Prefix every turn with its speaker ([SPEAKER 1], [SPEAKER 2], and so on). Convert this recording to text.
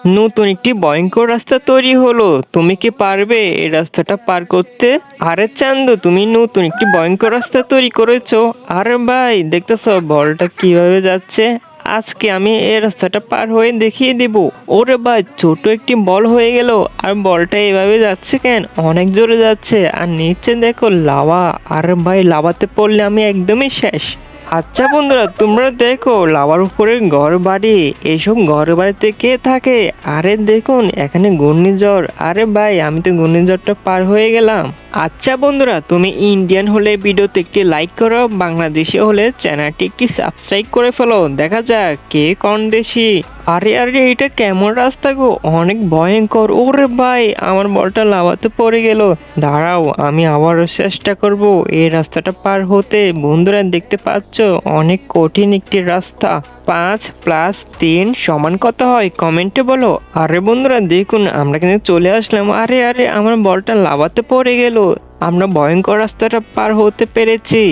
[SPEAKER 1] নতুন একটি ভয়ঙ্কর রাস্তা তৈরি হলো। তুমি কি পারবে এই রাস্তাটা পার করতে? আরে চান্দু, তুমি নতুন একটি ভয়ঙ্কর রাস্তা তৈরি করেছো। আরে ভাই, দেখতেছো বলটা কিভাবে যাচ্ছে? আজকে আমি এই রাস্তাটা পার হয়ে দেখিয়ে দিব। ওরে ভাই, ছোট একটি বল হয়ে গেল। আর বলটা এভাবে যাচ্ছে কেন? অনেক জোরে যাচ্ছে। আর নিচে দেখো লাভা। আরে ভাই, লাভাতে পড়লে আমি একদমই শেষ। আচ্ছা বন্ধুরা, তোমরা দেখো লাভার উপরে ঘর বাড়ি। এইসব ঘর বাড়িতে কে থাকে? আরে দেখুন, এখানে ঘূর্ণিঝড়। আরে ভাই, আমি তো ঘূর্ণিঝড়টা পার হয়ে গেলাম। আচ্ছা বন্ধুরা, তুমি ইন্ডিয়ান হলে ভিডিওতে একটি লাইক করো, বাংলাদেশি হলে চ্যানেলটি একটি সাবস্ক্রাইব করে ফেলো। দেখা যাক কে কোন দেশি। আরে আরে, এটা কেমন রাস্তা গো? অনেক ভয়ঙ্কর। ওরে ভাই, আমার বলটা লাভাতে পড়ে গেল। দাঁড়াও, আমি আবারও চেষ্টা করব এই রাস্তাটা পার হতে। বন্ধুরা দেখতে পাচ্ছ, অনেক কঠিন একটি রাস্তা। 5+3 = কত হয় কমেন্টে বলো। আরে বন্ধুরা দেখুন, আমরা কিন্তু চলে আসলাম। আরে আরে, আমার বলটা লাভাতে পড়ে গেল। আমরা ভয়ঙ্কর রাস্তাটা পার হতে পেরেছি।